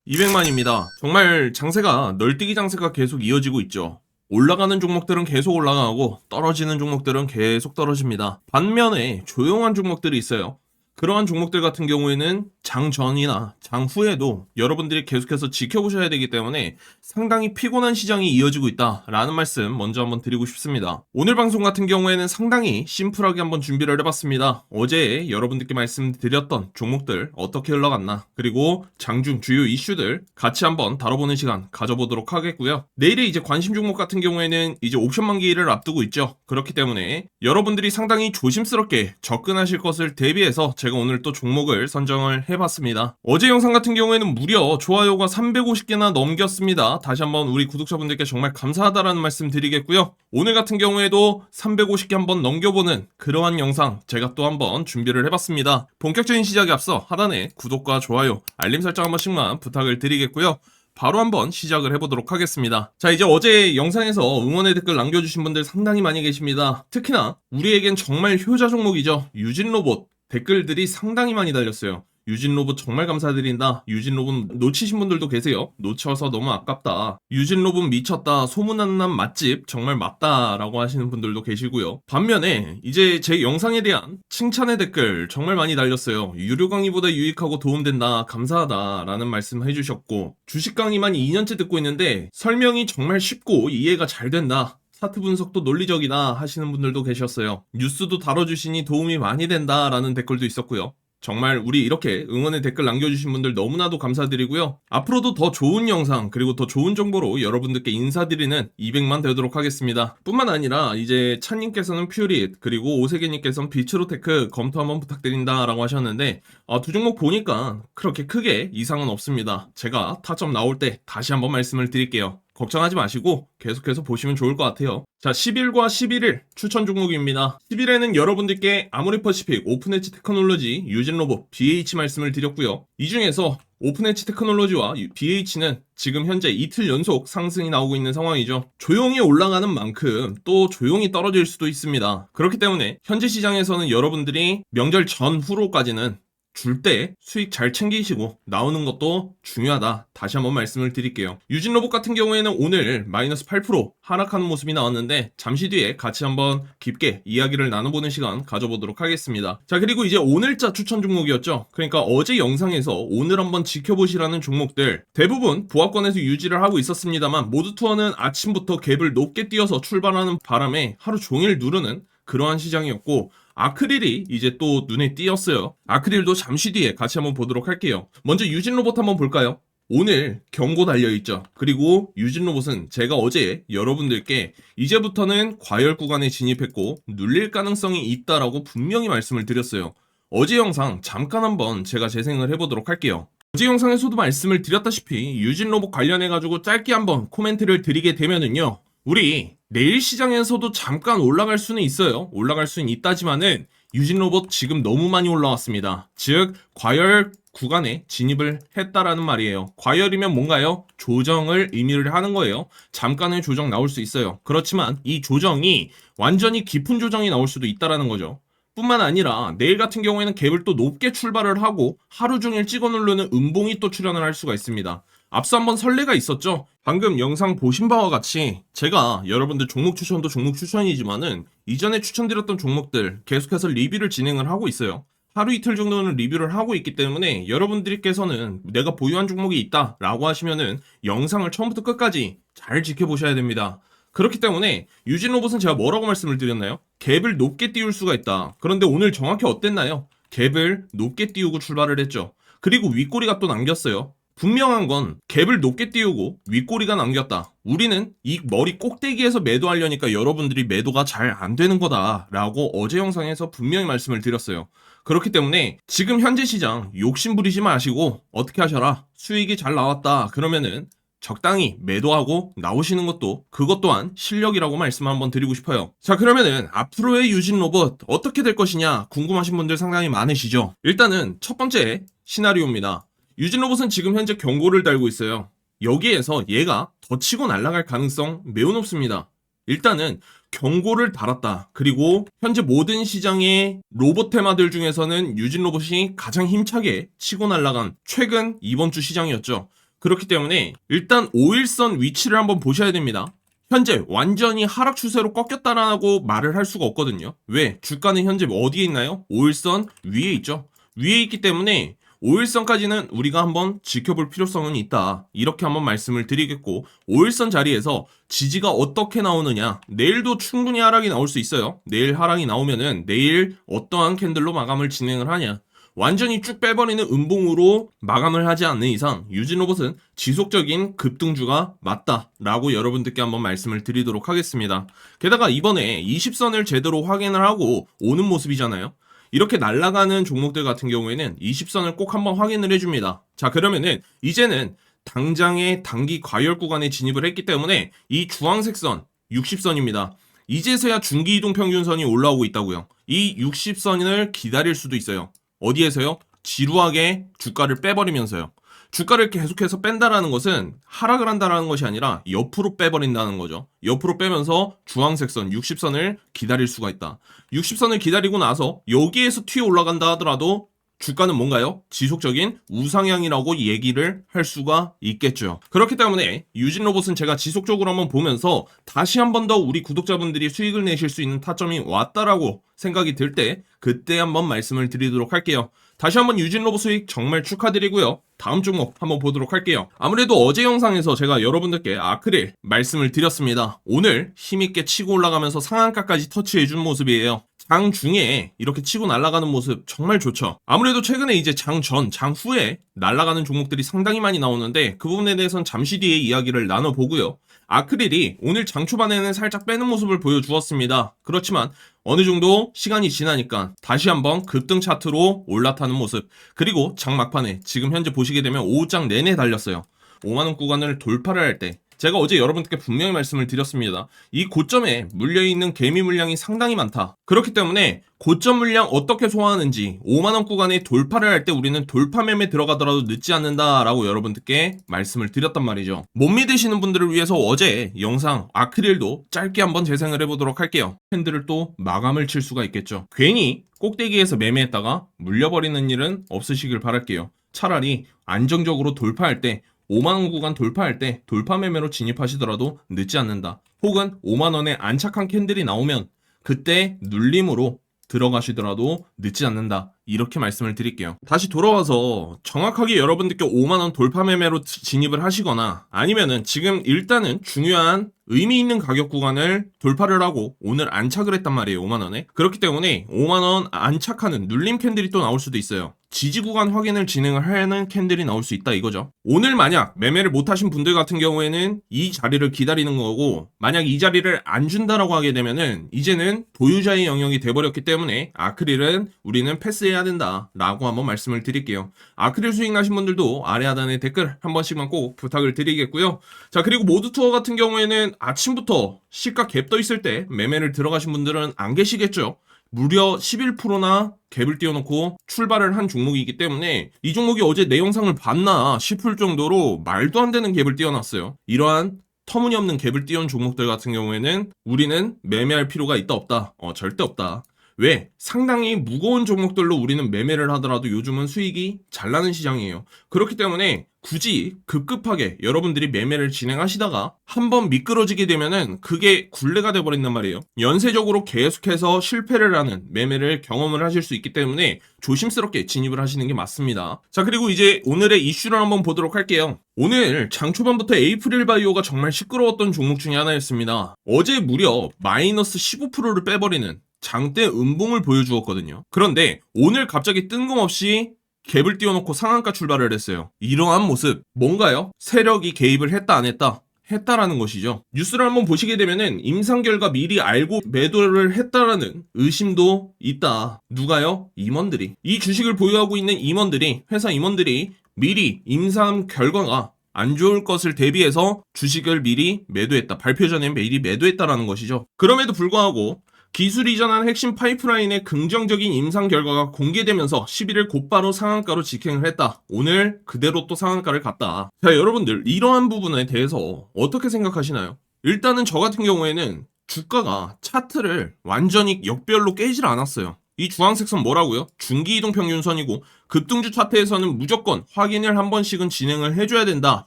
200만입니다. 정말 장세가 널뛰기 장세가 계속 이어지고 있죠. 올라가는 종목들은 계속 올라가고 떨어지는 종목들은 계속 떨어집니다. 반면에 조용한 종목들이 있어요. 그러한 종목들 같은 경우에는 장 전이나 장 후에도 여러분들이 계속해서 지켜보셔야 되기 때문에 상당히 피곤한 시장이 이어지고 있다라는 말씀 먼저 한번 드리고 싶습니다. 오늘 방송 같은 경우에는 상당히 심플하게 한번 준비를 해봤습니다. 어제 여러분들께 말씀드렸던 종목들 어떻게 흘러갔나, 그리고 장중 주요 이슈들 같이 한번 다뤄보는 시간 가져보도록 하겠고요. 내일의 이제 관심 종목 같은 경우에는 이제 옵션 만기를 앞두고 있죠. 그렇기 때문에 여러분들이 상당히 조심스럽게 접근하실 것을 대비해서 제가 오늘 또 종목을 선정을 해봤습니다. 어제 영상 같은 경우에는 무려 좋아요가 350개나 넘겼습니다. 다시 한번 우리 구독자분들께 정말 감사하다라는 말씀 드리겠고요. 오늘 같은 경우에도 350개 한번 넘겨보는 그러한 영상 제가 또 한번 준비를 해봤습니다. 본격적인 시작에 앞서 하단에 구독과 좋아요, 알림 설정 한 번씩만 부탁을 드리겠고요. 바로 한번 시작을 해보도록 하겠습니다. 자, 이제 어제 영상에서 응원의 댓글 남겨주신 분들 상당히 많이 계십니다. 특히나 우리에겐 정말 효자 종목이죠. 유진로봇 댓글들이 상당히 많이 달렸어요. 유진로봇 정말 감사드린다. 유진로봇 놓치신 분들도 계세요. 놓쳐서 너무 아깝다. 유진로봇 미쳤다. 소문난 맛집 정말 맞다 라고 하시는 분들도 계시고요. 반면에 이제 제 영상에 대한 칭찬의 댓글 정말 많이 달렸어요. 유료 강의보다 유익하고 도움된다. 감사하다 라는 말씀 해주셨고, 주식 강의만 2년째 듣고 있는데 설명이 정말 쉽고 이해가 잘 된다. 차트 분석도 논리적이다 하시는 분들도 계셨어요. 뉴스도 다뤄주시니 도움이 많이 된다라는 댓글도 있었고요. 정말 우리 이렇게 응원의 댓글 남겨주신 분들 너무나도 감사드리고요. 앞으로도 더 좋은 영상 그리고 더 좋은 정보로 여러분들께 인사드리는 200만 되도록 하겠습니다. 뿐만 아니라 이제 찬님께서는 퓨릿, 그리고 오세계님께서는 비츠로테크 검토 한번 부탁드린다라고 하셨는데, 두 종목 보니까 그렇게 크게 이상은 없습니다. 제가 타점 나올 때 다시 한번 말씀을 드릴게요. 걱정하지 마시고 계속해서 보시면 좋을 것 같아요. 자, 10일과 11일 추천 종목입니다. 10일에는 여러분들께 아모레퍼시픽, 오픈엣지 테크놀로지, 유진로봇, BH 말씀을 드렸고요. 이 중에서 오픈엣지 테크놀로지와 BH는 지금 현재 이틀 연속 상승이 나오고 있는 상황이죠. 조용히 올라가는 만큼 또 조용히 떨어질 수도 있습니다. 그렇기 때문에 현재 시장에서는 여러분들이 명절 전후로까지는 줄 때 수익 잘 챙기시고 나오는 것도 중요하다. 다시 한번 말씀을 드릴게요. 유진로봇 같은 경우에는 오늘 마이너스 8% 하락하는 모습이 나왔는데 잠시 뒤에 같이 한번 깊게 이야기를 나눠보는 시간 가져보도록 하겠습니다. 자, 그리고 이제 오늘자 추천 종목이었죠. 그러니까 어제 영상에서 오늘 한번 지켜보시라는 종목들 대부분 보합권에서 유지를 하고 있었습니다만, 모드투어는 아침부터 갭을 높게 띄어서 출발하는 바람에 하루 종일 누르는 그러한 시장이었고, 아크릴이 이제 또 눈에 띄었어요. 아크릴도 잠시 뒤에 같이 한번 보도록 할게요. 먼저 유진로봇 한번 볼까요? 오늘 경고 달려있죠. 그리고 유진로봇은 제가 어제 여러분들께 이제부터는 과열 구간에 진입했고 눌릴 가능성이 있다라고 분명히 말씀을 드렸어요. 어제 영상 잠깐 한번 제가 재생을 해보도록 할게요. 어제 영상에서도 말씀을 드렸다시피 유진로봇 관련해가지고 짧게 한번 코멘트를 드리게 되면은요, 우리 내일 시장에서도 잠깐 올라갈 수는 있어요. 올라갈 수는 있다지만은 유진로봇 지금 너무 많이 올라왔습니다. 즉 과열 구간에 진입을 했다라는 말이에요. 과열이면 뭔가요? 조정을 의미를 하는 거예요. 잠깐의 조정 나올 수 있어요. 그렇지만 이 조정이 완전히 깊은 조정이 나올 수도 있다라는 거죠. 뿐만 아니라 내일 같은 경우에는 갭을 또 높게 출발을 하고 하루 종일 찍어 누르는 음봉이 또 출현을 할 수가 있습니다. 앞서 한번 선례가 있었죠. 방금 영상 보신 바와 같이 제가 여러분들 종목 추천도 종목 추천이지만은 이전에 추천드렸던 종목들 계속해서 리뷰를 진행을 하고 있어요. 하루 이틀 정도는 리뷰를 하고 있기 때문에 여러분들께서는 내가 보유한 종목이 있다 라고 하시면은 영상을 처음부터 끝까지 잘 지켜보셔야 됩니다. 그렇기 때문에 유진로봇은 제가 뭐라고 말씀을 드렸나요? 갭을 높게 띄울 수가 있다. 그런데 오늘 정확히 어땠나요? 갭을 높게 띄우고 출발을 했죠. 그리고 윗꼬리가 또 남겼어요. 분명한 건 갭을 높게 띄우고 윗꼬리가 남겼다. 우리는 이 머리 꼭대기에서 매도하려니까 여러분들이 매도가 잘 안 되는 거다 라고 어제 영상에서 분명히 말씀을 드렸어요. 그렇기 때문에 지금 현재 시장 욕심 부리지 마시고 어떻게 하셔라. 수익이 잘 나왔다 그러면은 적당히 매도하고 나오시는 것도 그것 또한 실력이라고 말씀 한번 드리고 싶어요. 자, 그러면은 앞으로의 유진로봇 어떻게 될 것이냐 궁금하신 분들 상당히 많으시죠. 일단은 첫 번째 시나리오입니다. 유진로봇은 지금 현재 경고를 달고 있어요. 여기에서 얘가 더 치고 날아갈 가능성 매우 높습니다. 일단은 경고를 달았다. 그리고 현재 모든 시장의 로봇 테마들 중에서는 유진로봇이 가장 힘차게 치고 날아간 최근 이번 주 시장이었죠. 그렇기 때문에 일단 5일선 위치를 한번 보셔야 됩니다. 현재 완전히 하락 추세로 꺾였다라고 말을 할 수가 없거든요. 왜? 주가는 현재 어디에 있나요? 5일선 위에 있죠. 위에 있기 때문에 5일선까지는 우리가 한번 지켜볼 필요성은 있다. 이렇게 한번 말씀을 드리겠고, 5일선 자리에서 지지가 어떻게 나오느냐. 내일도 충분히 하락이 나올 수 있어요. 내일 하락이 나오면은 내일 어떠한 캔들로 마감을 진행을 하냐. 완전히 쭉 빼버리는 음봉으로 마감을 하지 않는 이상 유진로봇은 지속적인 급등주가 맞다라고 여러분들께 한번 말씀을 드리도록 하겠습니다. 게다가 이번에 20선을 제대로 확인을 하고 오는 모습이잖아요. 이렇게 날아가는 종목들 같은 경우에는 20선을 꼭 한번 확인을 해줍니다. 자, 그러면은 이제는 당장의 단기 과열 구간에 진입을 했기 때문에 이 주황색 선 60선입니다. 이제서야 중기 이동 평균선이 올라오고 있다고요. 이 60선을 기다릴 수도 있어요. 어디에서요? 지루하게 주가를 빼버리면서요. 주가를 계속해서 뺀다라는 것은 하락을 한다라는 것이 아니라 옆으로 빼버린다는 거죠. 옆으로 빼면서 주황색 선 60선을 기다릴 수가 있다. 60선을 기다리고 나서 여기에서 튀어 올라간다 하더라도 주가는 뭔가요? 지속적인 우상향이라고 얘기를 할 수가 있겠죠. 그렇기 때문에 유진로봇은 제가 지속적으로 한번 보면서 다시 한 번 더 우리 구독자분들이 수익을 내실 수 있는 타점이 왔다라고 생각이 들 때 그때 한번 말씀을 드리도록 할게요. 다시 한번 유진로봇 수익 정말 축하드리고요. 다음 종목 한번 보도록 할게요. 아무래도 어제 영상에서 제가 여러분들께 아크릴 말씀을 드렸습니다. 오늘 힘있게 치고 올라가면서 상한가까지 터치해준 모습이에요. 장 중에 이렇게 치고 날아가는 모습 정말 좋죠. 아무래도 최근에 이제 장 전, 장 후에 날아가는 종목들이 상당히 많이 나오는데 그 부분에 대해서는 잠시 뒤에 이야기를 나눠보고요. 아크릴이 오늘 장 초반에는 살짝 빼는 모습을 보여주었습니다. 그렇지만 어느 정도 시간이 지나니까 다시 한번 급등 차트로 올라타는 모습, 그리고 장 막판에 지금 현재 보시게 되면 오후장 내내 달렸어요. 5만원 구간을 돌파를 할 때 제가 어제 여러분들께 분명히 말씀을 드렸습니다. 이 고점에 물려있는 개미 물량이 상당히 많다. 그렇기 때문에 고점 물량 어떻게 소화하는지 5만원 구간에 돌파를 할 때 우리는 돌파 매매 들어가더라도 늦지 않는다라고 여러분들께 말씀을 드렸단 말이죠. 못 믿으시는 분들을 위해서 어제 영상 아크릴도 짧게 한번 재생을 해보도록 할게요. 팬들을 또 마감을 칠 수가 있겠죠. 괜히 꼭대기에서 매매했다가 물려버리는 일은 없으시길 바랄게요. 차라리 안정적으로 돌파할 때 5만원 구간 돌파할 때 돌파 매매로 진입하시더라도 늦지 않는다. 혹은 5만원에 안착한 캔들이 나오면 그때 눌림으로 들어가시더라도 늦지 않는다. 이렇게 말씀을 드릴게요. 다시 돌아와서 정확하게 여러분들께 5만원 돌파 매매로 진입을 하시거나 아니면은 지금 일단은 중요한 의미 있는 가격 구간을 돌파를 하고 오늘 안착을 했단 말이에요. 5만원에. 그렇기 때문에 5만원 안착하는 눌림 캔들이 또 나올 수도 있어요. 지지 구간 확인을 진행을 하는 캔들이 나올 수 있다 이거죠. 오늘 만약 매매를 못하신 분들 같은 경우에는 이 자리를 기다리는 거고, 만약 이 자리를 안 준다라고 하게 되면은 이제는 보유자의 영역이 돼버렸기 때문에 아크릴은 우리는 패스해야 된다 라고 한번 말씀을 드릴게요. 아크릴 수익 나신 분들도 아래 하단에 댓글 한 번씩만 꼭 부탁을 드리겠고요. 자, 그리고 모드 투어 같은 경우에는 아침부터 시가 갭 떠 있을 때 매매를 들어가신 분들은 안 계시겠죠. 무려 11%나 갭을 띄워놓고 출발을 한 종목이기 때문에 이 종목이 어제 내 영상을 봤나 싶을 정도로 말도 안 되는 갭을 띄워놨어요. 이러한 터무니없는 갭을 띄운 종목들 같은 경우에는 우리는 매매할 필요가 있다 없다? 절대 없다. 왜? 상당히 무거운 종목들로 우리는 매매를 하더라도 요즘은 수익이 잘 나는 시장이에요. 그렇기 때문에 굳이 급급하게 여러분들이 매매를 진행하시다가 한번 미끄러지게 되면은 그게 굴레가 돼버린단 말이에요. 연쇄적으로 계속해서 실패를 하는 매매를 경험을 하실 수 있기 때문에 조심스럽게 진입을 하시는 게 맞습니다. 자, 그리고 이제 오늘의 이슈를 한번 보도록 할게요. 오늘 장 초반부터 에이프릴 바이오가 정말 시끄러웠던 종목 중에 하나였습니다. 어제 무려 마이너스 15%를 빼버리는 장대 음봉을 보여주었거든요. 그런데 오늘 갑자기 뜬금없이 갭을 띄워놓고 상한가 출발을 했어요. 이러한 모습 뭔가요? 세력이 개입을 했다 안 했다? 했다라는 것이죠. 뉴스를 한번 보시게 되면은 임상 결과 미리 알고 매도를 했다라는 의심도 있다. 누가요? 임원들이. 이 주식을 보유하고 있는 임원들이, 회사 임원들이 미리 임상 결과가 안 좋을 것을 대비해서 주식을 미리 매도했다. 발표 전에 미리 매도했다라는 것이죠. 그럼에도 불구하고 기술 이전한 핵심 파이프라인의 긍정적인 임상 결과가 공개되면서 11일 곧바로 상한가로 직행을 했다. 오늘 그대로 또 상한가를 갔다. 자, 여러분들 이러한 부분에 대해서 어떻게 생각하시나요? 일단은 저 같은 경우에는 주가가 차트를 완전히 역별로 깨질 않았어요. 이 주황색 선 뭐라고요? 중기 이동 평균선이고 급등주 차트에서는 무조건 확인을 한 번씩은 진행을 해줘야 된다.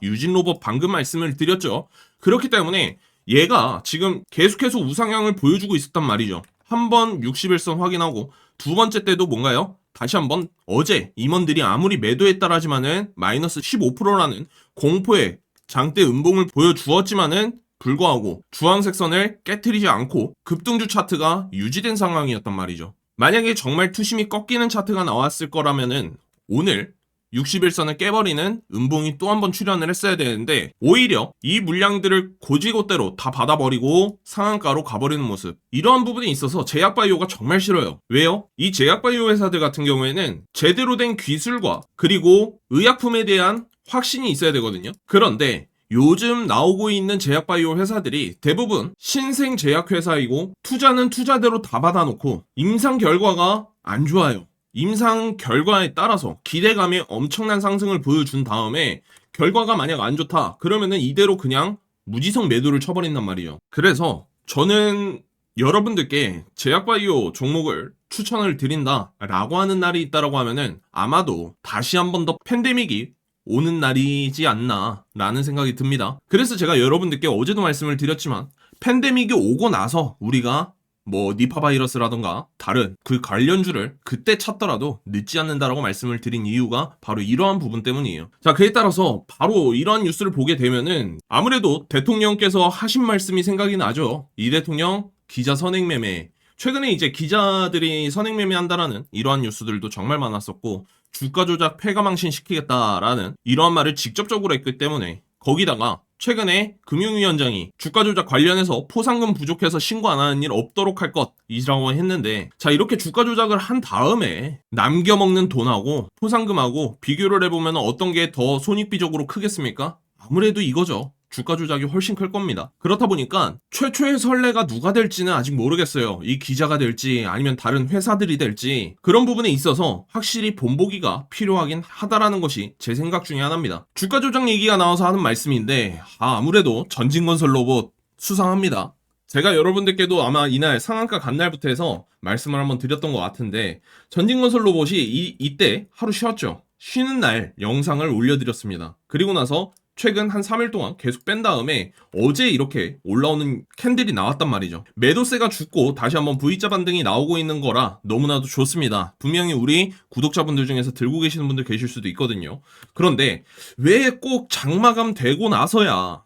유진로봇 방금 말씀을 드렸죠. 그렇기 때문에 얘가 지금 계속해서 우상향을 보여주고 있었단 말이죠. 한 번 60일선 확인하고 두 번째 때도 뭔가요? 다시 한번 어제 임원들이 아무리 매도했다라지만은 마이너스 15%라는 공포의 장대 음봉을 보여주었지만은 불구하고 주황색 선을 깨트리지 않고 급등주 차트가 유지된 상황이었단 말이죠. 만약에 정말 투심이 꺾이는 차트가 나왔을 거라면은 오늘 60일선을 깨버리는 음봉이 또 한 번 출현을 했어야 되는데 오히려 이 물량들을 고지고대로 다 받아버리고 상한가로 가버리는 모습, 이러한 부분에 있어서 제약바이오가 정말 싫어요. 왜요? 이 제약바이오 회사들 같은 경우에는 제대로 된 기술과 그리고 의약품에 대한 확신이 있어야 되거든요. 그런데 요즘 나오고 있는 제약바이오 회사들이 대부분 신생 제약회사이고 투자는 투자대로 다 받아놓고 임상 결과가 안 좋아요. 임상 결과에 따라서 기대감에 엄청난 상승을 보여준 다음에 결과가 만약 안 좋다 그러면은 이대로 그냥 무지성 매도를 쳐버린단 말이에요. 그래서 저는 여러분들께 제약바이오 종목을 추천을 드린다 라고 하는 날이 있다라고 하면은 아마도 다시 한 번 더 팬데믹이 오는 날이지 않나 라는 생각이 듭니다. 그래서 제가 여러분들께 어제도 말씀을 드렸지만 팬데믹이 오고 나서 우리가 뭐 니파 바이러스라던가 다른 그 관련주를 그때 찾더라도 늦지 않는다라고 말씀을 드린 이유가 바로 이러한 부분 때문이에요. 자, 그에 따라서 바로 이러한 뉴스를 보게 되면은 아무래도 대통령께서 하신 말씀이 생각이 나죠. 이 대통령 기자 선행매매, 최근에 이제 기자들이 선행매매한다라는 이러한 뉴스들도 정말 많았었고 주가 조작 폐가망신 시키겠다라는 이러한 말을 직접적으로 했기 때문에 거기다가 최근에 금융위원장이 주가 조작 관련해서 포상금 부족해서 신고 안 하는 일 없도록 할 것이라고 했는데, 자, 이렇게 주가 조작을 한 다음에 남겨먹는 돈하고 포상금하고 비교를 해보면 어떤 게 더 손익비적으로 크겠습니까? 아무래도 이거죠. 주가 조작이 훨씬 클 겁니다. 그렇다 보니까 최초의 선례가 누가 될지는 아직 모르겠어요. 이 기자가 될지 아니면 다른 회사들이 될지 그런 부분에 있어서 확실히 본보기가 필요하긴 하다라는 것이 제 생각 중에 하나입니다. 주가 조작 얘기가 나와서 하는 말씀인데 아무래도 전진건설로봇 수상합니다. 제가 여러분들께도 아마 이날 상한가 간 날부터 해서 말씀을 한번 드렸던 것 같은데 전진건설로봇이 이때 하루 쉬었죠. 쉬는 날 영상을 올려드렸습니다. 그리고 나서 최근 한 3일 동안 계속 뺀 다음에 어제 이렇게 올라오는 캔들이 나왔단 말이죠. 매도세가 죽고 다시 한번 V자 반등이 나오고 있는 거라 너무나도 좋습니다. 분명히 우리 구독자분들 중에서 들고 계시는 분들 계실 수도 있거든요. 그런데 왜 꼭 장마감 되고 나서야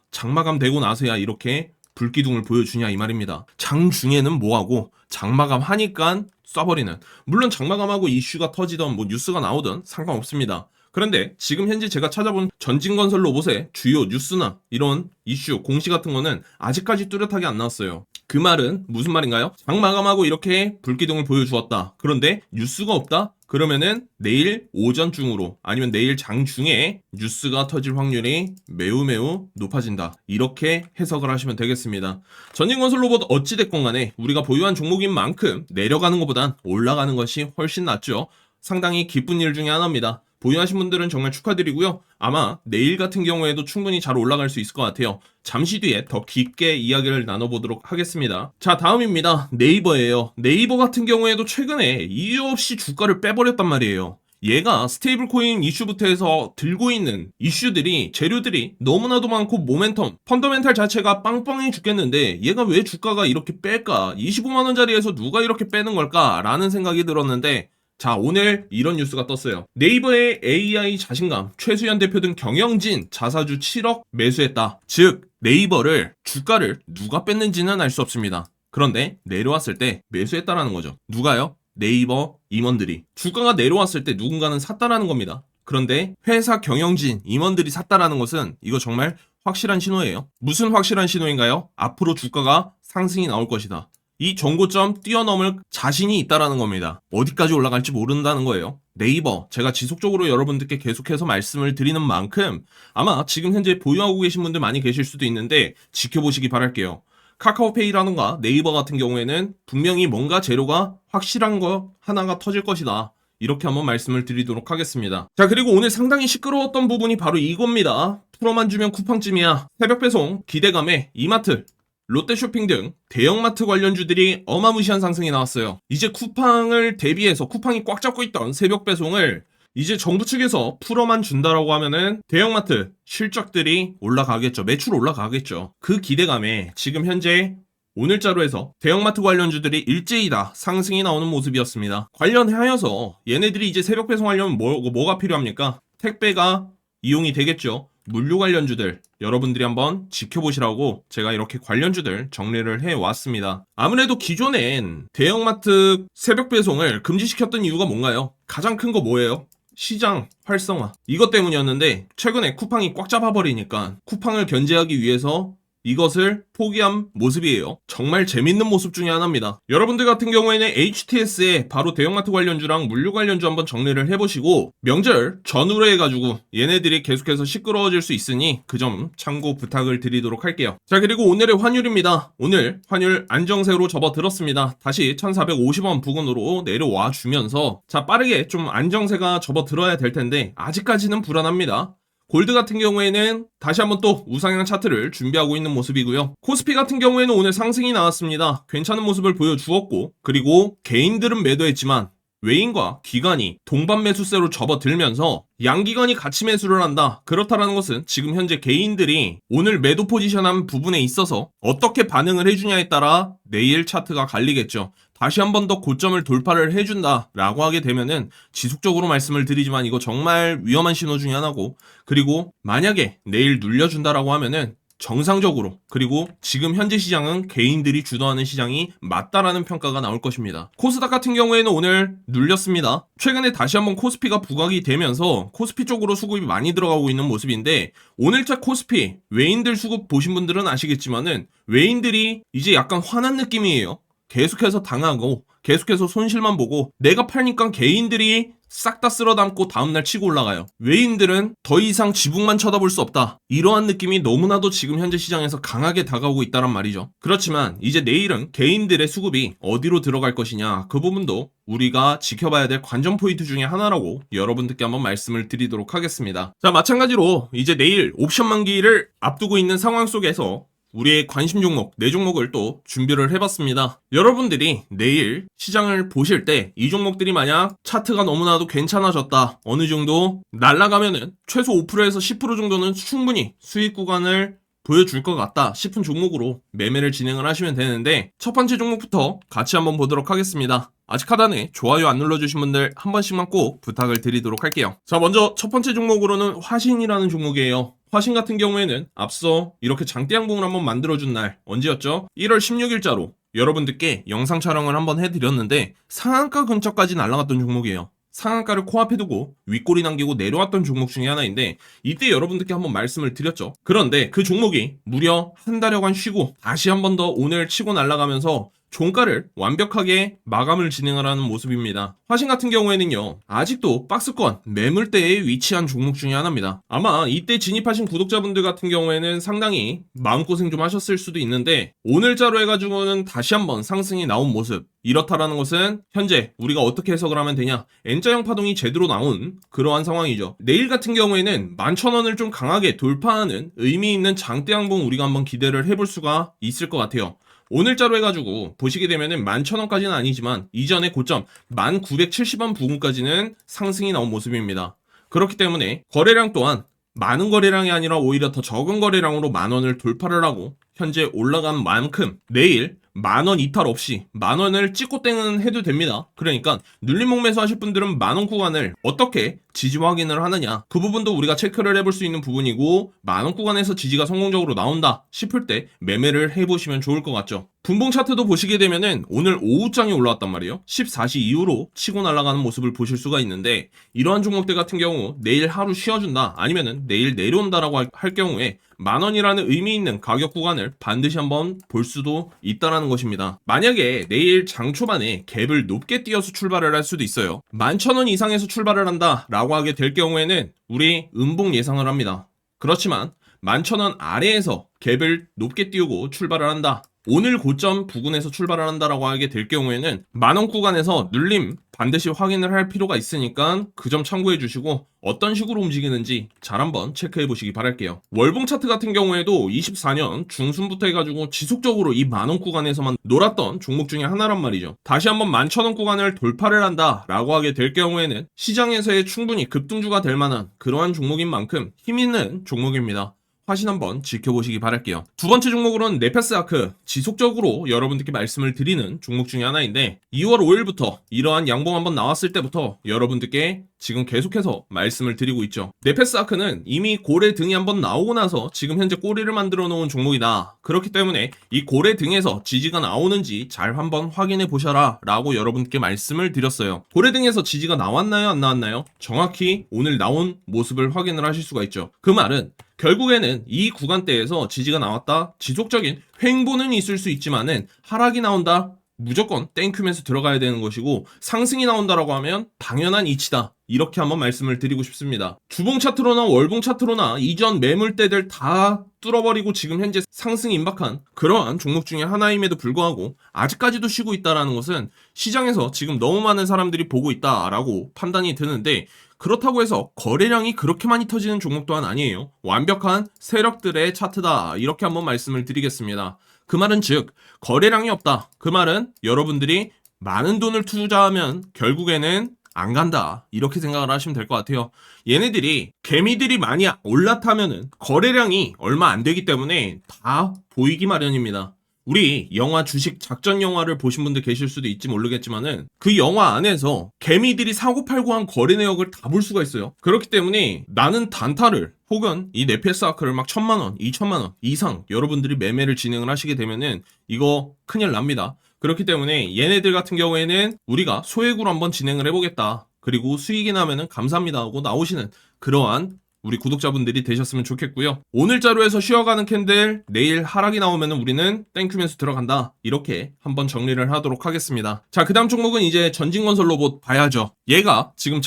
이렇게 불기둥을 보여주냐 이 말입니다. 장중에는 뭐하고 장마감 하니까 쏴버리는, 물론 장마감하고 이슈가 터지던 뭐 뉴스가 나오든 상관없습니다. 그런데 지금 현재 제가 찾아본 전진건설 로봇의 주요 뉴스나 이런 이슈, 공시 같은 거는 아직까지 뚜렷하게 안 나왔어요. 그 말은 무슨 말인가요? 장마감하고 이렇게 불기둥을 보여주었다. 그런데 뉴스가 없다? 그러면은 내일 오전 중으로 아니면 내일 장중에 뉴스가 터질 확률이 매우 높아진다. 이렇게 해석을 하시면 되겠습니다. 전진건설 로봇 어찌됐건 간에 우리가 보유한 종목인 만큼 내려가는 것보단 올라가는 것이 훨씬 낫죠. 상당히 기쁜 일 중에 하나입니다. 보유하신 분들은 정말 축하드리고요. 아마 내일 같은 경우에도 충분히 잘 올라갈 수 있을 것 같아요. 잠시 뒤에 더 깊게 이야기를 나눠보도록 하겠습니다. 자, 다음입니다. 네이버예요. 네이버 같은 경우에도 최근에 이유 없이 주가를 빼버렸단 말이에요. 얘가 스테이블 코인 이슈부터 해서 들고 있는 이슈들이, 재료들이 너무나도 많고 모멘텀, 펀더멘탈 자체가 빵빵해 죽겠는데 얘가 왜 주가가 이렇게 뺄까? 25만원짜리에서 누가 이렇게 빼는 걸까? 라는 생각이 들었는데 자, 오늘 이런 뉴스가 떴어요. 네이버의 AI 자신감, 최수연 대표 등 경영진 자사주 7억 매수했다. 즉 네이버를, 주가를 누가 뺐는지는 알 수 없습니다. 그런데 내려왔을 때 매수했다라는 거죠. 누가요? 네이버 임원들이. 주가가 내려왔을 때 누군가는 샀다라는 겁니다. 그런데 회사 경영진 임원들이 샀다라는 것은 이거 정말 확실한 신호예요. 무슨 확실한 신호인가요? 앞으로 주가가 상승이 나올 것이다. 이 정고점 뛰어넘을 자신이 있다라는 겁니다. 어디까지 올라갈지 모른다는 거예요. 네이버, 제가 지속적으로 여러분들께 계속해서 말씀을 드리는 만큼 아마 지금 현재 보유하고 계신 분들 많이 계실 수도 있는데 지켜보시기 바랄게요. 카카오페이라던가 네이버 같은 경우에는 분명히 뭔가 재료가 확실한 거 하나가 터질 것이다. 이렇게 한번 말씀을 드리도록 하겠습니다. 자, 그리고 오늘 상당히 시끄러웠던 부분이 바로 이겁니다. 프로만 주면 쿠팡쯤이야. 새벽 배송 기대감에 이마트, 롯데쇼핑 등 대형마트 관련주들이 어마무시한 상승이 나왔어요. 이제 쿠팡을 대비해서 쿠팡이 꽉 잡고 있던 새벽 배송을 이제 정부 측에서 풀어만 준다라고 하면은 대형마트 실적들이 올라가겠죠. 매출 올라가겠죠. 그 기대감에 지금 현재 오늘자로 해서 대형마트 관련주들이 일제히 다 상승이 나오는 모습이었습니다. 관련하여서 얘네들이 이제 새벽 배송하려면 뭐가 필요합니까? 택배가 이용이 되겠죠. 물류 관련주들 여러분들이 한번 지켜보시라고 제가 이렇게 관련주들 정리를 해왔습니다. 아무래도 기존엔 대형마트 새벽 배송을 금지시켰던 이유가 뭔가요? 가장 큰 거 뭐예요? 시장 활성화 이것 때문이었는데 최근에 쿠팡이 꽉 잡아버리니까 쿠팡을 견제하기 위해서 이것을 포기한 모습이에요. 정말 재밌는 모습 중에 하나입니다. 여러분들 같은 경우에는 HTS에 바로 대형마트 관련주랑 물류 관련주 한번 정리를 해보시고 명절 전후로 해가지고 얘네들이 계속해서 시끄러워질 수 있으니 그 점 참고 부탁을 드리도록 할게요. 자, 그리고 오늘의 환율입니다. 오늘 환율 안정세로 접어들었습니다. 다시 1450원 부근으로 내려와 주면서 자, 빠르게 좀 안정세가 접어들어야 될 텐데 아직까지는 불안합니다. 골드 같은 경우에는 다시 한번 또 우상향 차트를 준비하고 있는 모습이고요. 코스피 같은 경우에는 오늘 상승이 나왔습니다. 괜찮은 모습을 보여주었고 그리고 개인들은 매도했지만 외인과 기관이 동반 매수세로 접어들면서 양기관이 같이 매수를 한다. 그렇다라는 것은 지금 현재 개인들이 오늘 매도 포지션한 부분에 있어서 어떻게 반응을 해주냐에 따라 내일 차트가 갈리겠죠. 다시 한 번 더 고점을 돌파를 해준다 라고 하게 되면은 지속적으로 말씀을 드리지만 이거 정말 위험한 신호 중에 하나고 그리고 만약에 내일 눌려준다라고 하면은 정상적으로 그리고 지금 현재 시장은 개인들이 주도하는 시장이 맞다라는 평가가 나올 것입니다. 코스닥 같은 경우에는 오늘 눌렸습니다. 최근에 다시 한번 코스피가 부각이 되면서 코스피 쪽으로 수급이 많이 들어가고 있는 모습인데 오늘자 코스피 외인들 수급 보신 분들은 아시겠지만은 외인들이 이제 약간 화난 느낌이에요. 계속해서 당하고 계속해서 손실만 보고 내가 팔니까 개인들이 싹 다 쓸어담고 다음날 치고 올라가요. 외인들은 더 이상 지붕만 쳐다볼 수 없다. 이러한 느낌이 너무나도 지금 현재 시장에서 강하게 다가오고 있다란 말이죠. 그렇지만 이제 내일은 개인들의 수급이 어디로 들어갈 것이냐 그 부분도 우리가 지켜봐야 될 관전 포인트 중에 하나라고 여러분들께 한번 말씀을 드리도록 하겠습니다. 자, 마찬가지로 이제 내일 옵션 만기를 앞두고 있는 상황 속에서 우리의 관심 종목, 4종목을 또 준비를 해봤습니다. 여러분들이 내일 시장을 보실 때 이 종목들이 만약 차트가 너무나도 괜찮아졌다. 어느 정도 날아가면은 최소 5%에서 10% 정도는 충분히 수익 구간을 보여줄 것 같다 싶은 종목으로 매매를 진행을 하시면 되는데 첫 번째 종목부터 같이 한번 보도록 하겠습니다. 아직 하단에 좋아요 안 눌러주신 분들 한 번씩만 꼭 부탁을 드리도록 할게요. 자, 먼저 첫 번째 종목으로는 화신이라는 종목이에요. 화신 같은 경우에는 앞서 이렇게 장대 양봉을 한번 만들어준 날 언제였죠? 1월 16일자로 여러분들께 영상 촬영을 한번 해드렸는데 상한가 근처까지 날아갔던 종목이에요. 상한가를 코앞에 두고 윗꼬리 남기고 내려왔던 종목 중에 하나인데 이때 여러분들께 한번 말씀을 드렸죠. 그런데 그 종목이 무려 한 달여간 쉬고 다시 한 번 더 오늘 치고 날아가면서 종가를 완벽하게 마감을 진행을 하는 모습입니다. 화신 같은 경우에는요 아직도 박스권 매물대에 위치한 종목 중에 하나입니다. 아마 이때 진입하신 구독자분들 같은 경우에는 상당히 마음고생 좀 하셨을 수도 있는데 오늘자로 해가지고는 다시 한번 상승이 나온 모습. 이렇다라는 것은 현재 우리가 어떻게 해석을 하면 되냐, N자형 파동이 제대로 나온 그러한 상황이죠. 내일 같은 경우에는 11,000원을 좀 강하게 돌파하는 의미 있는 장대 양봉 우리가 한번 기대를 해볼 수가 있을 것 같아요. 오늘자로 해가지고 보시게 되면은 11,000원까지는 아니지만 이전의 고점 1970원 부근까지는 상승이 나온 모습입니다. 그렇기 때문에 거래량 또한 많은 거래량이 아니라 오히려 더 적은 거래량으로 10,000원을 돌파를 하고 현재 올라간 만큼 내일 10,000원 이탈 없이 10,000원을 찍고 땡은 해도 됩니다. 그러니까 눌림목 매수하실 분들은 10,000원 구간을 어떻게 지지 확인을 하느냐 그 부분도 우리가 체크를 해볼 수 있는 부분이고 10,000원 구간에서 지지가 성공적으로 나온다 싶을 때 매매를 해보시면 좋을 것 같죠. 분봉 차트도 보시게 되면은 오늘 오후장에 올라왔단 말이에요. 14시 이후로 치고 날아가는 모습을 보실 수가 있는데 이러한 종목들 같은 경우 내일 하루 쉬어준다 아니면은 내일 내려온다라고 할 경우에 10,000원이라는 의미 있는 가격 구간을 반드시 한번 볼 수도 있다라는 것입니다. 만약에 내일 장 초반에 갭을 높게 띄어서 출발을 할 수도 있어요. 11,000원 이상에서 출발을 한다 라고 하게 될 경우에는 우리 음봉 예상을 합니다. 그렇지만 11,000원 아래에서 갭을 높게 띄우고 출발을 한다. 오늘 고점 부근에서 출발을 한다라고 하게 될 경우에는 10,000원 구간에서 눌림 반드시 확인을 할 필요가 있으니까 그 점 참고해 주시고 어떤 식으로 움직이는지 잘 한번 체크해 보시기 바랄게요. 월봉 차트 같은 경우에도 24년 중순부터 해가지고 지속적으로 이 만원 구간에서만 놀았던 종목 중에 하나란 말이죠. 다시 한번 11,000원 구간을 돌파를 한다 라고 하게 될 경우에는 시장에서의 충분히 급등주가 될 만한 그러한 종목인 만큼 힘 있는 종목입니다. 화신 한번 지켜보시기 바랄게요. 두 번째 종목으로는 네페스아크, 지속적으로 여러분들께 말씀을 드리는 종목 중에 하나인데 2월 5일부터 이러한 양봉 한번 나왔을 때부터 여러분들께 지금 계속해서 말씀을 드리고 있죠. 네페스아크는 이미 고래 등이 한번 나오고 나서 지금 현재 꼬리를 만들어 놓은 종목이다. 그렇기 때문에 이 고래 등에서 지지가 나오는지 잘 한번 확인해 보셔라 라고 여러분께 말씀을 드렸어요. 고래 등에서 지지가 나왔나요 안 나왔나요? 정확히 오늘 나온 모습을 확인을 하실 수가 있죠. 그 말은 결국에는 이 구간대에서 지지가 나왔다. 지속적인 횡보는 있을 수 있지만은 하락이 나온다. 무조건 땡큐면서 들어가야 되는 것이고 상승이 나온다라고 하면 당연한 이치다. 이렇게 한번 말씀을 드리고 싶습니다. 주봉 차트로나 월봉 차트로나 이전 매물대들 다 뚫어버리고 지금 현재 상승이 임박한 그러한 종목 중에 하나임에도 불구하고 아직까지도 쉬고 있다는 것은 시장에서 지금 너무 많은 사람들이 보고 있다라고 판단이 드는데 그렇다고 해서 거래량이 그렇게 많이 터지는 종목 또한 아니에요. 완벽한 세력들의 차트다. 이렇게 한번 말씀을 드리겠습니다. 그 말은 즉 거래량이 없다. 그 말은 여러분들이 많은 돈을 투자하면 결국에는 안 간다. 이렇게 생각을 하시면 될 것 같아요. 얘네들이 개미들이 많이 올라타면은 거래량이 얼마 안 되기 때문에 다 보이기 마련입니다. 우리 영화 주식 작전 영화를 보신 분들 계실 수도 있지 모르겠지만은 그 영화 안에서 개미들이 사고팔고 한 거래 내역을 다 볼 수가 있어요. 그렇기 때문에 나는 단타를 혹은 이 네페스아크를 막 1,000만원, 2,000만원 이상 여러분들이 매매를 진행을 하시게 되면은 이거 큰일 납니다. 그렇기 때문에 얘네들 같은 경우에는 우리가 소액으로 한번 진행을 해보겠다. 그리고 수익이 나면은 감사합니다 하고 나오시는 그러한 우리 구독자분들이 되셨으면 좋겠고요. 오늘 자료에서 쉬어가는 캔들 내일 하락이 나오면 우리는 땡큐면서 들어간다. 이렇게 한번 정리를 하도록 하겠습니다. 자, 그 다음 종목은 이제 전진건설 로봇 봐야죠. 얘가 지금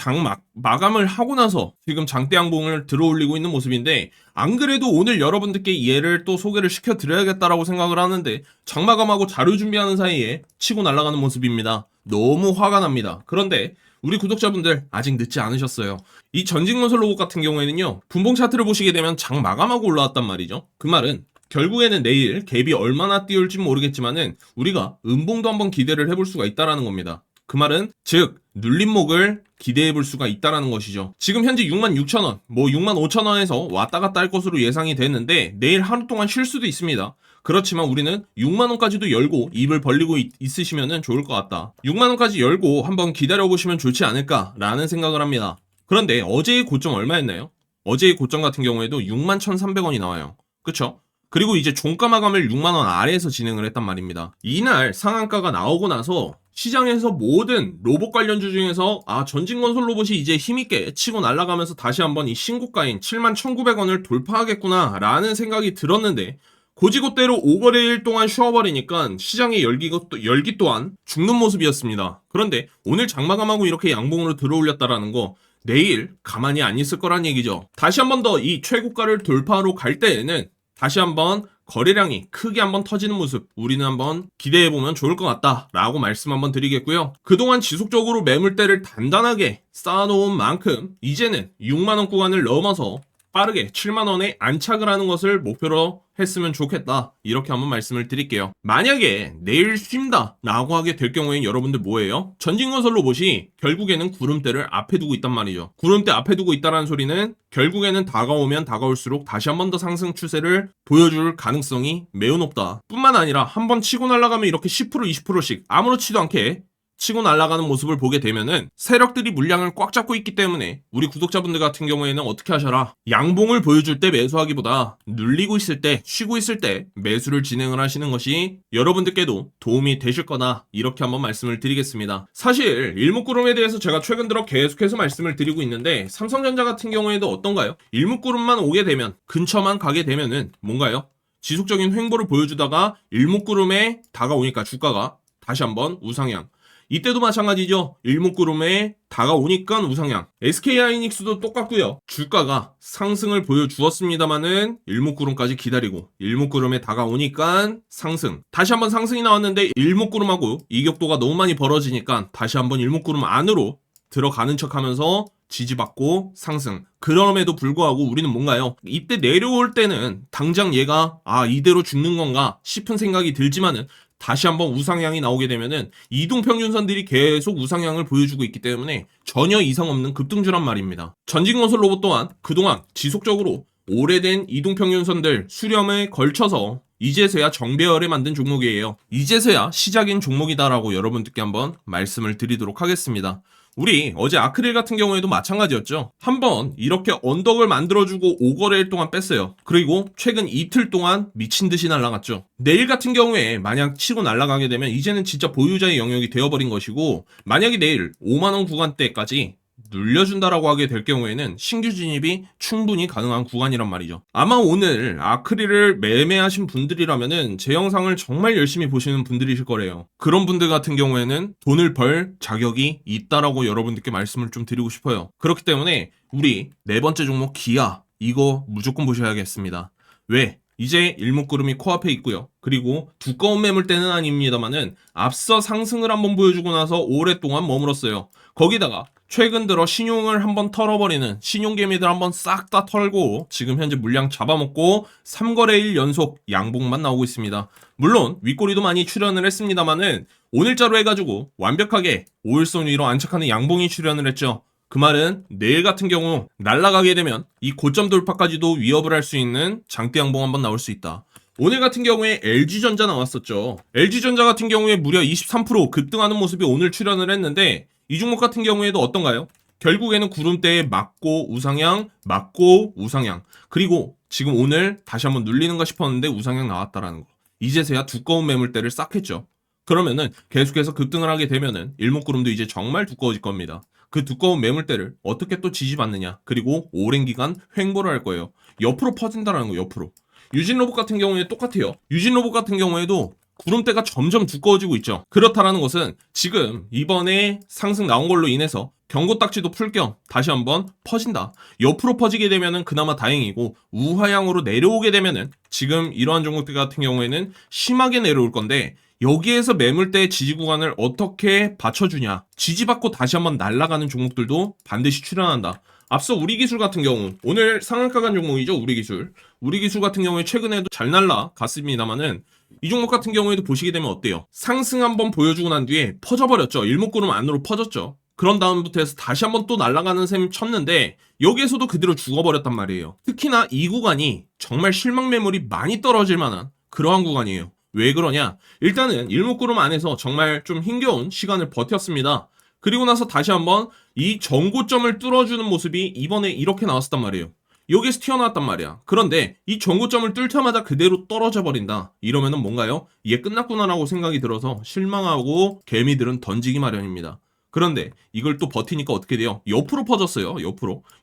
마감을 하고 나서 지금 장대 양봉을 들어올리고 있는 모습인데 안 그래도 오늘 여러분들께 얘를 또 소개를 시켜드려야겠다라고 생각을 하는데 장마감하고 자료 준비하는 사이에 치고 날아가는 모습입니다. 너무 화가 납니다. 그런데 우리 구독자분들 아직 늦지 않으셨어요. 이 전진건설 로봇 같은 경우에는요. 분봉 차트를 보시게 되면 장 마감하고 올라왔단 말이죠. 그 말은 결국에는 내일 갭이 얼마나 띄울지 모르겠지만은 우리가 음봉도 한번 기대를 해볼 수가 있다라는 겁니다. 그 말은 즉 눌림목을 기대해 볼 수가 있다라는 것이죠. 지금 현재 66,000원, 65,000원에서 왔다 갔다 할 것으로 예상이 됐는데 내일 하루 동안 쉴 수도 있습니다. 그렇지만 우리는 6만원까지도 열고 입을 벌리고 있으시면 좋을 것 같다. 6만원까지 열고 한번 기다려보시면 좋지 않을까라는 생각을 합니다. 그런데 어제의 고점 얼마였나요? 어제의 고점 같은 경우에도 61,300원이 나와요. 그쵸? 그리고 이제 종가 마감을 6만원 아래에서 진행을 했단 말입니다. 이날 상한가가 나오고 나서 시장에서 모든 로봇 관련주 중에서 전진건설 로봇이 이제 힘있게 치고 날아가면서 다시 한번 이 신고가인 71,900원을 돌파하겠구나 라는 생각이 들었는데 고지고대로 5거래일 동안 쉬어버리니까 시장의 열기 또한 죽는 모습이었습니다. 그런데 오늘 장마감하고 이렇게 양봉으로 들어올렸다라는 거 내일 가만히 안 있을 거란 얘기죠. 다시 한번 더 이 최고가를 돌파하러 갈 때에는 다시 한번 거래량이 크게 한번 터지는 모습 우리는 한번 기대해보면 좋을 것 같다 라고 말씀 한번 드리겠고요. 그동안 지속적으로 매물대를 단단하게 쌓아놓은 만큼 이제는 6만원 구간을 넘어서 빠르게 7만원에 안착을 하는 것을 목표로 했으면 좋겠다. 이렇게 한번 말씀을 드릴게요. 만약에 내일 쉰다 라고 하게 될 경우엔 여러분들 뭐예요? 전진건설 로봇이 결국에는 구름대를 앞에 두고 있단 말이죠. 구름대 앞에 두고 있다는 소리는 결국에는 다가오면 다가올수록 다시 한번 더 상승 추세를 보여줄 가능성이 매우 높다. 뿐만 아니라 한번 치고 날아가면 이렇게 10% 20%씩 아무렇지도 않게 치고 날아가는 모습을 보게 되면은 세력들이 물량을 꽉 잡고 있기 때문에 우리 구독자분들 같은 경우에는 어떻게 하셔라? 양봉을 보여줄 때 매수하기보다 눌리고 있을 때 쉬고 있을 때 매수를 진행을 하시는 것이 여러분들께도 도움이 되실 거다. 이렇게 한번 말씀을 드리겠습니다. 사실 일목구름에 대해서 제가 최근 들어 계속해서 말씀을 드리고 있는데 삼성전자 같은 경우에도 어떤가요? 일목구름만 오게 되면 근처만 가게 되면은 뭔가요? 지속적인 횡보를 보여주다가 일목구름에 다가오니까 주가가 다시 한번 우상향. 이때도 마찬가지죠. 일목구름에 다가오니까 우상향. SK하이닉스도 똑같고요. 주가가 상승을 보여주었습니다만은 일목구름까지 기다리고 일목구름에 다가오니까 상승. 다시 한번 상승이 나왔는데 일목구름하고 이격도가 너무 많이 벌어지니까 다시 한번 일목구름 안으로 들어가는 척하면서 지지받고 상승. 그럼에도 불구하고 우리는 뭔가요? 이때 내려올 때는 당장 얘가 이대로 죽는 건가 싶은 생각이 들지만은 다시 한번 우상향이 나오게 되면은 이동평균선들이 계속 우상향을 보여주고 있기 때문에 전혀 이상 없는 급등주란 말입니다. 전진건설 로봇 또한 그동안 지속적으로 오래된 이동평균선들 수렴에 걸쳐서 이제서야 정배열에 만든 종목이에요. 이제서야 시작인 종목이다라고 여러분들께 한번 말씀을 드리도록 하겠습니다. 우리 어제 아크릴 같은 경우에도 마찬가지였죠. 한번 이렇게 언덕을 만들어주고 5거래일 동안 뺐어요. 그리고 최근 이틀 동안 미친 듯이 날아갔죠. 내일 같은 경우에 만약 치고 날아가게 되면 이제는 진짜 보유자의 영역이 되어버린 것이고, 만약에 내일 5만원 구간대까지 눌려준다라고 하게 될 경우에는 신규 진입이 충분히 가능한 구간이란 말이죠. 아마 오늘 아크릴을 매매하신 분들이라면은 제 영상을 정말 열심히 보시는 분들이실 거래요. 그런 분들 같은 경우에는 돈을 벌 자격이 있다라고 여러분들께 말씀을 좀 드리고 싶어요. 그렇기 때문에 우리 네 번째 종목 기아, 이거 무조건 보셔야겠습니다. 왜? 이제 일목구름이 코앞에 있고요. 그리고 두꺼운 매물대는 아닙니다만은 앞서 상승을 한번 보여주고 나서 오랫동안 머물었어요. 거기다가 최근 들어 신용을 한번 털어버리는 신용개미들 한번 싹 다 털고 지금 현재 물량 잡아먹고 3거래일 연속 양봉만 나오고 있습니다. 물론 윗꼬리도 많이 출현을 했습니다만은 오늘자로 해가지고 완벽하게 5일선 위로 안착하는 양봉이 출현을 했죠. 그 말은 내일 같은 경우 날아가게 되면 이 고점 돌파까지도 위협을 할 수 있는 장대 양봉 한번 나올 수 있다. 오늘 같은 경우에 LG전자 나왔었죠. LG전자 같은 경우에 무려 23% 급등하는 모습이 오늘 출현을 했는데 이 종목 같은 경우에도 어떤가요? 결국에는 구름대에 맞고 우상향, 맞고 우상향. 그리고 지금 오늘 다시 한번 눌리는가 싶었는데 우상향 나왔다라는 거. 이제서야 두꺼운 매물대를 싹 했죠. 그러면은 계속해서 급등을 하게 되면은 일목구름도 이제 정말 두꺼워질 겁니다. 그 두꺼운 매물대를 어떻게 또 지지받느냐. 그리고 오랜 기간 횡보를 할 거예요. 옆으로 퍼진다라는 거, 옆으로. 유진로봇 같은 경우에 똑같아요. 유진로봇 같은 경우에도 구름대가 점점 두꺼워지고 있죠. 그렇다라는 것은 지금 이번에 상승 나온 걸로 인해서 경고 딱지도 풀 겸 다시 한번 퍼진다. 옆으로 퍼지게 되면은 그나마 다행이고, 우하향으로 내려오게 되면은 지금 이러한 종목들 같은 경우에는 심하게 내려올 건데, 여기에서 매물대의 지지 구간을 어떻게 받쳐주냐. 지지받고 다시 한번 날아가는 종목들도 반드시 출현한다. 앞서 우리기술 같은 경우, 오늘 상한가 간 종목이죠. 우리기술 같은 경우에 최근에도 잘 날라갔습니다만은 이 종목 같은 경우에도 보시게 되면 어때요? 상승 한번 보여주고 난 뒤에 퍼져버렸죠. 일목구름 안으로 퍼졌죠. 그런 다음부터 해서 다시 한번 또 날아가는 셈 쳤는데 여기에서도 그대로 죽어버렸단 말이에요. 특히나 이 구간이 정말 실망 매물이 많이 떨어질 만한 그러한 구간이에요. 왜 그러냐? 일단은 일목구름 안에서 정말 좀 힘겨운 시간을 버텼습니다. 그리고 나서 다시 한번 이 전고점을 뚫어주는 모습이 이번에 이렇게 나왔었단 말이에요. 여기서 튀어나왔단 말이야. 그런데 이 전고점을 뚫자마자 그대로 떨어져 버린다. 이러면은 뭔가요? 이게 끝났구나라고 생각이 들어서 실망하고 개미들은 던지기 마련입니다. 그런데 이걸 또 버티니까 어떻게 돼요? 옆으로 퍼졌어요.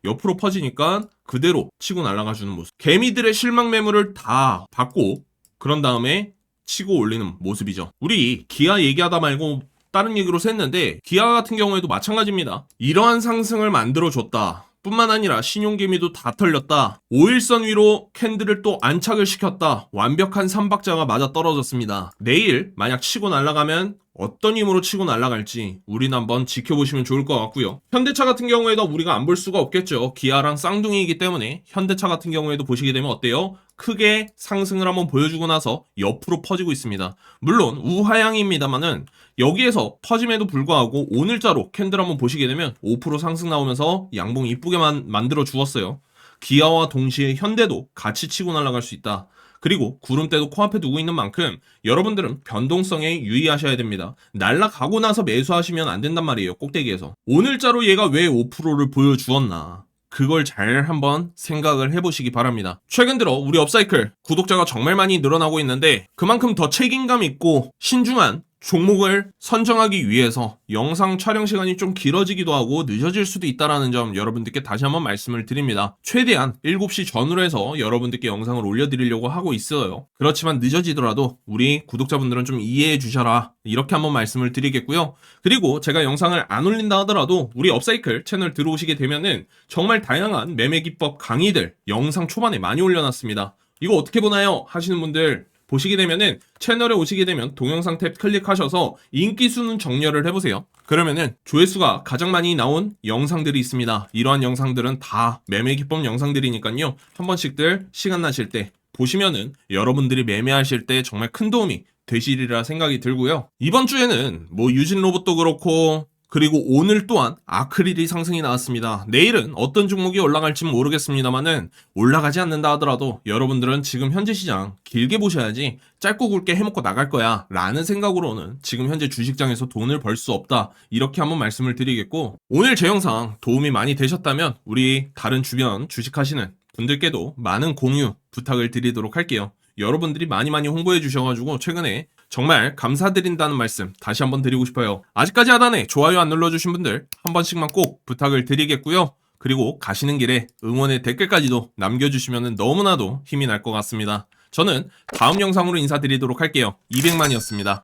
옆으로 퍼지니까 그대로 치고 날아가 주는 모습. 개미들의 실망 매물을 다 받고 그런 다음에 치고 올리는 모습이죠. 우리 기아 얘기하다 말고 다른 얘기로 샜는데 기아 같은 경우에도 마찬가지입니다. 이러한 상승을 만들어줬다. 뿐만 아니라 신용개미도 다 털렸다. 5일선 위로 캔들을 또 안착을 시켰다. 완벽한 3박자가 맞아 떨어졌습니다. 내일 만약 치고 날아가면 어떤 힘으로 치고 날아갈지 우리는 한번 지켜보시면 좋을 것 같고요. 현대차 같은 경우에도 우리가 안 볼 수가 없겠죠. 기아랑 쌍둥이이기 때문에 현대차 같은 경우에도 보시게 되면 어때요? 크게 상승을 한번 보여주고 나서 옆으로 퍼지고 있습니다. 물론 우하향입니다만은 여기에서 퍼짐에도 불구하고 오늘자로 캔들 한번 보시게 되면 5% 상승 나오면서 양봉 이쁘게만 만들어 주었어요. 기아와 동시에 현대도 같이 치고 날아갈 수 있다. 그리고 구름대도 코앞에 두고 있는 만큼 여러분들은 변동성에 유의하셔야 됩니다. 날아가고 나서 매수하시면 안 된단 말이에요. 꼭대기에서. 오늘자로 얘가 왜 5%를 보여주었나. 그걸 잘 한번 생각을 해보시기 바랍니다. 최근 들어 우리 업사이클 구독자가 정말 많이 늘어나고 있는데 그만큼 더 책임감 있고 신중한 종목을 선정하기 위해서 영상 촬영 시간이 좀 길어지기도 하고 늦어질 수도 있다는 점 여러분들께 다시 한번 말씀을 드립니다. 최대한 7시 전후로 해서 여러분들께 영상을 올려드리려고 하고 있어요. 그렇지만 늦어지더라도 우리 구독자분들은 좀 이해해 주셔라, 이렇게 한번 말씀을 드리겠고요. 그리고 제가 영상을 안 올린다 하더라도 우리 업사이클 채널 들어오시게 되면은 정말 다양한 매매 기법 강의들 영상 초반에 많이 올려놨습니다. 이거 어떻게 보나요? 하시는 분들 보시게 되면은 채널에 오시게 되면 동영상 탭 클릭하셔서 인기 순위 정렬을 해보세요. 그러면은 조회수가 가장 많이 나온 영상들이 있습니다. 이러한 영상들은 다 매매 기법 영상들이니까요. 한 번씩들 시간 나실 때 보시면은 여러분들이 매매하실 때 정말 큰 도움이 되시리라 생각이 들고요. 이번 주에는 뭐 유진 로봇도 그렇고 그리고 오늘 또한 아크릴이 상승이 나왔습니다. 내일은 어떤 종목이 올라갈지 모르겠습니다만은 올라가지 않는다 하더라도 여러분들은 지금 현재 시장 길게 보셔야지 짧고 굵게 해먹고 나갈 거야 라는 생각으로는 지금 현재 주식장에서 돈을 벌 수 없다, 이렇게 한번 말씀을 드리겠고, 오늘 제 영상 도움이 많이 되셨다면 우리 다른 주변 주식하시는 분들께도 많은 공유 부탁을 드리도록 할게요. 여러분들이 많이 홍보해 주셔가지고 최근에 정말 감사드린다는 말씀 다시 한번 드리고 싶어요. 아직까지 하단에 좋아요 안 눌러주신 분들 한 번씩만 꼭 부탁을 드리겠고요. 그리고 가시는 길에 응원의 댓글까지도 남겨주시면 너무나도 힘이 날 것 같습니다. 저는 다음 영상으로 인사드리도록 할게요. 200만이었습니다.